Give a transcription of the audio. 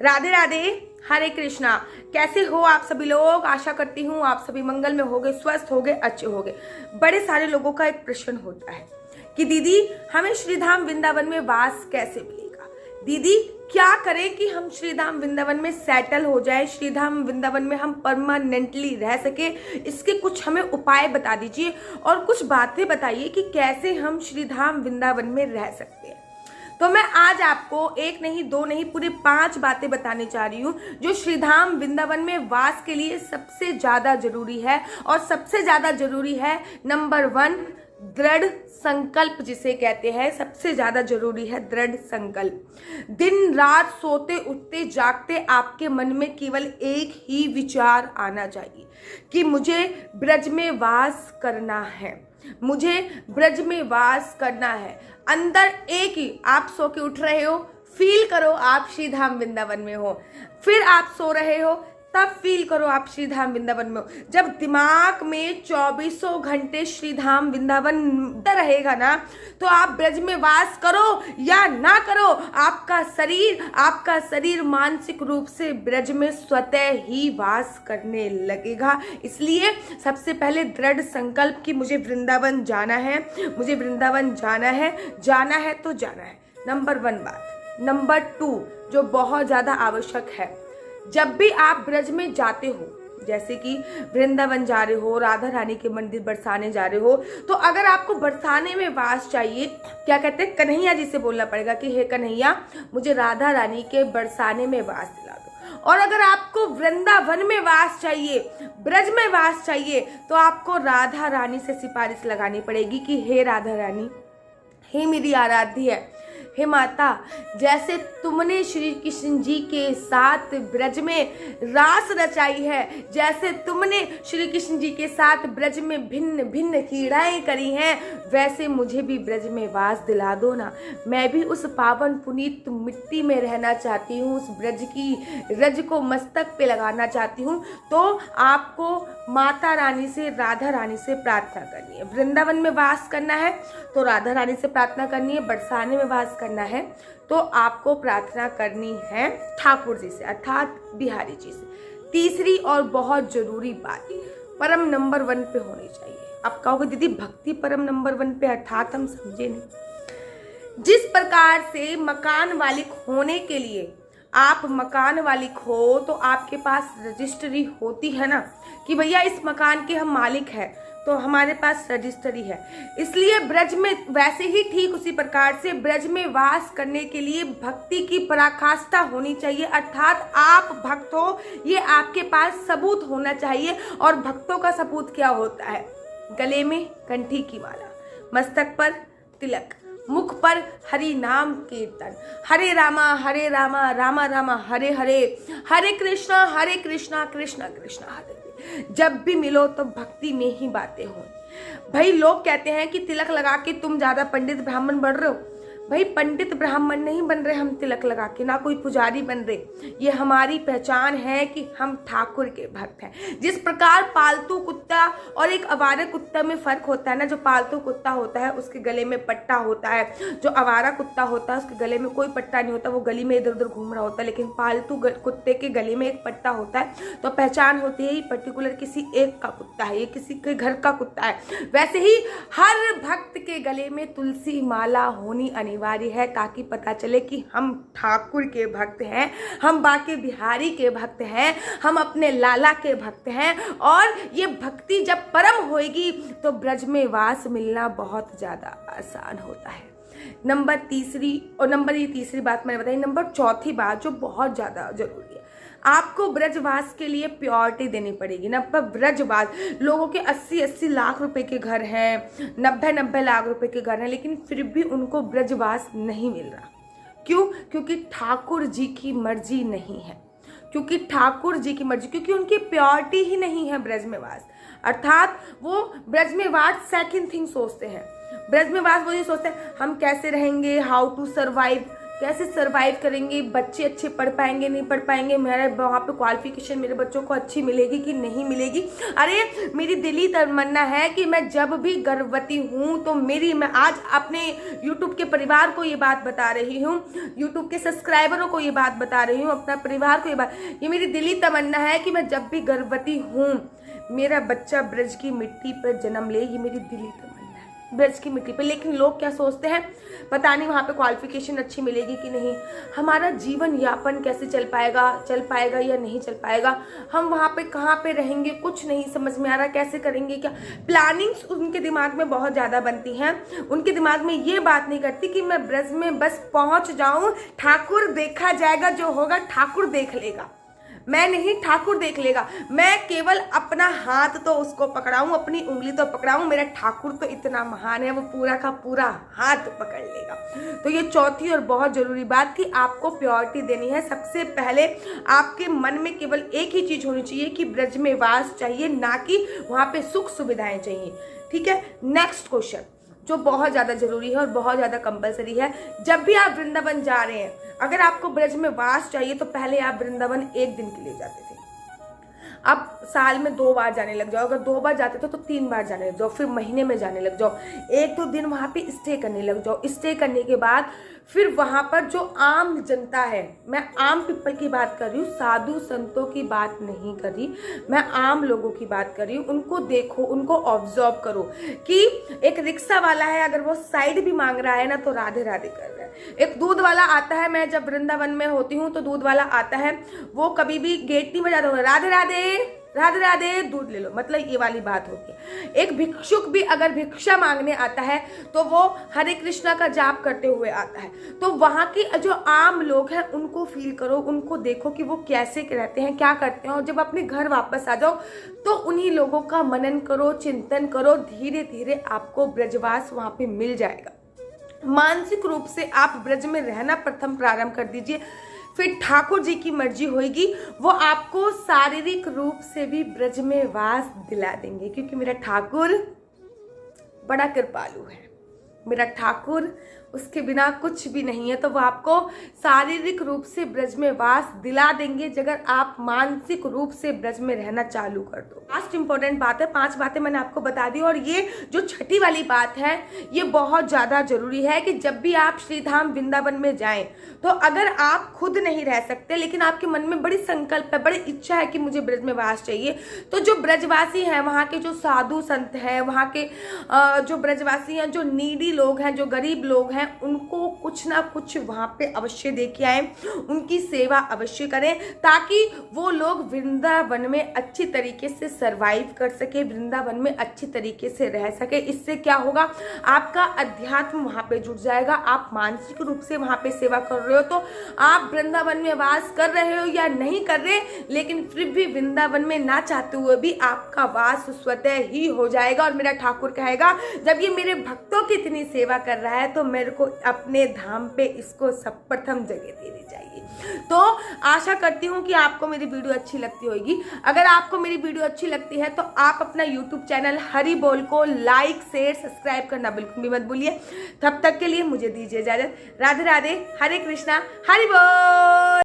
राधे राधे, हरे कृष्णा। कैसे हो आप सभी लोग? आशा करती हूँ आप सभी मंगल में होगे, स्वस्थ होगे, अच्छे होगे। बड़े सारे लोगों का एक प्रश्न होता है कि दीदी हमें श्रीधाम वृंदावन में वास कैसे मिलेगा? दीदी क्या करें कि हम श्रीधाम वृंदावन में सेटल हो जाए, श्रीधाम वृंदावन में हम परमानेंटली रह सके। इसके कुछ हमें उपाय बता दीजिए और कुछ बातें बताइए कि कैसे हम श्रीधाम वृंदावन में रह सकते हैं। तो मैं आज आपको एक नहीं, दो नहीं, पूरे 5 बातें बताने जा रही हूँ जो श्रीधाम वृंदावन में वास के लिए सबसे ज्यादा जरूरी है। और सबसे ज्यादा जरूरी है नंबर 1 दृढ़ संकल्प, जिसे कहते हैं सबसे ज्यादा जरूरी है दृढ़ संकल्प। दिन रात सोते उठते जागते आपके मन में केवल एक ही विचार आना चाहिए कि मुझे ब्रज में वास करना है, मुझे ब्रज में वास करना है। अंदर एक ही, आप सो के उठ रहे हो, फील करो आप श्रीधाम वृंदावन में हो। फिर आप सो रहे हो, तब फील करो आप श्रीधाम वृंदावन में हो। जब दिमाग में 24 घंटे श्रीधाम वृंदावन रहेगा ना, तो आप ब्रज में वास करो या ना करो, आपका शरीर मानसिक रूप से ब्रज में स्वतः ही वास करने लगेगा। इसलिए सबसे पहले दृढ़ संकल्प कि मुझे वृंदावन जाना है, मुझे वृंदावन जाना है, जाना है तो जाना है। नंबर 1 बात। नंबर 2 जो बहुत ज्यादा आवश्यक है, जब भी आप ब्रज में जाते हो, जैसे कि वृंदावन जा रहे हो, राधा रानी के मंदिर बरसाने जा रहे हो, तो अगर आपको बरसाने में वास चाहिए, क्या कहते हैं, कन्हैया जी से बोलना पड़ेगा कि हे कन्हैया मुझे राधा रानी के बरसाने में वास दिला दो। और अगर आपको वृंदावन में वास चाहिए, ब्रज में वास चाहिए, तो आपको राधा रानी से सिफारिश लगानी पड़ेगी कि हे राधा रानी, हे मेरी आराध्य है, हे माता, जैसे तुमने श्री कृष्ण जी के साथ ब्रज में रास रचाई है, जैसे तुमने श्री कृष्ण जी के साथ ब्रज में भिन्न भिन्न क्रीड़ाएं करी हैं, वैसे मुझे भी ब्रज में वास दिला दो ना। मैं भी उस पावन पुनीत मिट्टी में रहना चाहती हूँ, उस ब्रज की रज को मस्तक पे लगाना चाहती हूँ। तो आपको माता रानी से, राधा रानी से प्रार्थना करनी है। वृंदावन में वास करना है तो राधा रानी से प्रार्थना करनी है, बरसाने में वास करना है तो आपको प्रार्थना करनी है ठाकुर जी से, अर्थात बिहारी जी से। तीसरी और बहुत जरूरी बात, परम नंबर 1 पे होनी चाहिए। आप कहोगे दीदी भक्ति परम नंबर 1 पे, अर्थात हम समझे नहीं। जिस प्रकार से मकान मालिक होने के लिए आप मकान मालिक हो तो आपके पास रजिस्ट्री होती है ना कि भैया इस मकान के हम मालिक हैं, तो हमारे पास रजिस्ट्री है। इसलिए ब्रज में, वैसे ही ठीक उसी प्रकार से ब्रज में वास करने के लिए भक्ति की पराकाष्ठा होनी चाहिए, अर्थात आप भक्त हो, ये आपके पास सबूत होना चाहिए। और भक्तों का सबूत क्या होता है? गले में कंठी की माला, मस्तक पर तिलक, मुख पर हरि नाम कीर्तन, हरे रामा रामा रामा हरे हरे, हरे कृष्णा कृष्णा कृष्णा हरे। जब भी मिलो तो भक्ति में ही बातें हो। भाई लोग कहते हैं कि तिलक लगा के तुम ज्यादा पंडित ब्राह्मण बन रहे हो। भाई पंडित ब्राह्मण नहीं बन रहे हम तिलक लगा के, ना कोई पुजारी बन रहे। ये हमारी पहचान है कि हम ठाकुर के भक्त हैं। जिस प्रकार पालतू कुत्ता और एक आवारा कुत्ता में फर्क होता है ना, जो पालतू कुत्ता होता है उसके गले में पट्टा होता है, जो आवारा कुत्ता होता है उसके गले में कोई पट्टा नहीं होता, वो गली में इधर उधर घूम रहा होता है, लेकिन पालतू कुत्ते के गले में एक पट्टा होता है। तो पहचान होती है ये पर्टिकुलर किसी एक का कुत्ता है, ये किसी के घर का कुत्ता है। वैसे ही हर भक्त के गले में तुलसी माला होनी अनिवार्य है, ताकि पता चले कि हम ठाकुर के भक्त हैं, हम बाके बिहारी के भक्त हैं, हम अपने लाला के भक्त हैं। और ये भक्ति जब परम होएगी तो ब्रज में वास मिलना बहुत ज्यादा आसान होता है। ये तीसरी बात मैंने बताई। नंबर 4 बात जो बहुत ज्यादा जरूरी है, आपको ब्रजवास के लिए प्योरिटी देनी पड़ेगी ना। पर ब्रजवास, लोगों के 80-80 लाख रुपए के घर हैं, 90-90 लाख रुपए के घर हैं, लेकिन फिर भी उनको ब्रजवास नहीं मिल रहा। क्यों? क्योंकि ठाकुर जी की मर्जी नहीं है, क्योंकि ठाकुर जी की मर्जी, क्योंकि उनकी प्योरिटी ही नहीं है ब्रज में वास। अर्थात वो ब्रज में वास सेकंड थिंग सोचते हैं। ब्रज में वास वो ये सोचते हैं हम कैसे रहेंगे, हाउ टू सर्वाइव, कैसे सरवाइव करेंगे, बच्चे अच्छे पढ़ पाएंगे नहीं पढ़ पाएंगे, मेरे वहाँ पे क्वालिफिकेशन मेरे बच्चों को अच्छी मिलेगी कि नहीं मिलेगी। अरे मेरी दिली तमन्ना है कि मैं जब भी गर्भवती हूँ तो मैं आज अपने यूट्यूब के परिवार को ये बात बता रही हूँ, यूट्यूब के सब्सक्राइबरों को ये बात बता रही हूँ, अपना परिवार को ये मेरी दिली तमन्ना है कि मैं जब भी गर्भवती हूँ मेरा बच्चा ब्रज की मिट्टी पर जन्म ले। ये मेरी दिली तमन्ना है, ब्रज की मिट्टी पे। लेकिन लोग क्या सोचते हैं, पता नहीं वहाँ पे क्वालिफिकेशन अच्छी मिलेगी कि नहीं, हमारा जीवन यापन कैसे चल पाएगा या नहीं चल पाएगा, हम वहाँ पे कहाँ पे रहेंगे, कुछ नहीं समझ में आ रहा, कैसे करेंगे क्या। प्लानिंग्स उनके दिमाग में बहुत ज़्यादा बनती हैं, उनके दिमाग में ये बात नहीं करती कि मैं ब्रज में बस पहुँच जाऊँ, ठाकुर देखा जाएगा, जो होगा ठाकुर देख लेगा, मैं नहीं ठाकुर देख लेगा, मैं केवल अपना हाथ तो उसको पकड़ाऊं, अपनी उंगली तो पकड़ाऊं, मेरा ठाकुर तो इतना महान है वो पूरा का पूरा हाथ पकड़ लेगा। तो ये चौथी और बहुत जरूरी बात कि आपको प्योरिटी देनी है। सबसे पहले आपके मन में केवल एक ही चीज होनी चाहिए कि ब्रज में वास चाहिए, ना कि वहां पे सुख सुविधाएं चाहिए। ठीक है, नेक्स्ट क्वेश्चन जो बहुत ज़्यादा जरूरी है और बहुत ज़्यादा कंपलसरी है, जब भी आप वृंदावन जा रहे हैं, अगर आपको ब्रज में वास चाहिए तो पहले आप वृंदावन एक दिन के लिए जाते थे, अब साल में 2 बार जाने लग जाओ, अगर 2 बार जाते थे तो 3 बार जाने लग जाओ, फिर महीने में जाने लग जाओ, 1-2 दिन वहाँ पे स्टे करने लग जाओ। स्टे करने के बाद फिर वहाँ पर जो आम जनता है, मैं आम पीपल की बात कर रही हूँ, साधु संतों की बात नहीं कर रही, मैं आम लोगों की बात कर रही हूँ। उनको देखो, उनको ऑब्जर्व करो कि एक रिक्शा वाला है, अगर वो साइड भी मांग रहा है ना तो राधे राधे कर रहा है। एक दूध वाला आता है, मैं जब वृंदावन में होती हूँ तो दूध वाला आता है, वो कभी भी गेट नहीं बजाता, राधे राधे राधे राधे दूध ले लो, मतलब ये वाली बात होती है। एक भिक्षुक भी अगर भिक्षा मांगने आता है तो वो हरे कृष्णा का जाप करते हुए आता है। तो वहाँ की जो आम लोग हैं उनको फील करो, उनको देखो कि वो कैसे रहते हैं, क्या करते हैं, और जब अपने घर वापस आ जाओ तो उन्हीं लोगों का मनन करो, चिंतन करो, धीरे धीरे आपको ब्रजवास वहाँ पे मिल जाएगा। मानसिक रूप से आप ब्रज में रहना प्रथम प्रारंभ कर दीजिए, फिर ठाकुर जी की मर्जी होगी, वो आपको शारीरिक रूप से भी ब्रज में वास दिला देंगे, क्योंकि मेरा ठाकुर बड़ा कृपालु है, मेरा ठाकुर उसके बिना कुछ भी नहीं है। तो वो आपको शारीरिक रूप से ब्रज में वास दिला देंगे अगर आप मानसिक रूप से ब्रज में रहना चालू कर दो। लास्ट इंपॉर्टेंट बात है, 5 बातें मैंने आपको बता दी, और ये जो छठी वाली बात है ये बहुत ज़्यादा जरूरी है कि जब भी आप श्रीधाम वृंदावन में जाएं तो अगर आप खुद नहीं रह सकते लेकिन आपके मन में बड़ी संकल्प है, बड़ी इच्छा है कि मुझे ब्रज में वास चाहिए, तो जो ब्रजवासी हैं, वहाँ के जो साधु संत हैं, वहाँ के जो ब्रजवासी हैं, जो नीडी लोग हैं, जो गरीब लोग हैं, उनको कुछ ना कुछ वहां पे अवश्य दे के आए, उनकी सेवा अवश्य करें, ताकि वो लोग वृंदावन में अच्छी तरीके से सरवाइव कर सके, वृंदावन में अच्छी तरीके से रह सके। इससे क्या होगा, आपका अध्यात्म वहां पे जुड़ जाएगा। आप मानसिक रूप से वहां पे सेवा कर रहे हो तो आप वृंदावन में वास कर रहे हो या नहीं कर रहे, लेकिन फिर भी वृंदावन में ना चाहते हुए भी आपका वास स्वतः ही हो जाएगा। और मेरा ठाकुर कहेगा, जब ये मेरे भक्तों की इतनी सेवा कर रहा है तो मेरे को अपने धाम पे इसको प्रथम जगह देनी चाहिए। तो आशा करती हूँ कि आपको मेरी वीडियो अच्छी लगती होगी। अगर आपको मेरी वीडियो अच्छी लगती है तो आप अपना यूट्यूब चैनल हरि बोल को लाइक शेयर सब्सक्राइब करना बिल्कुल भी मत भूलिए। तब तक के लिए मुझे दीजिए इजाजत। राधे राधे, हरे कृष्णा, हरि बोल।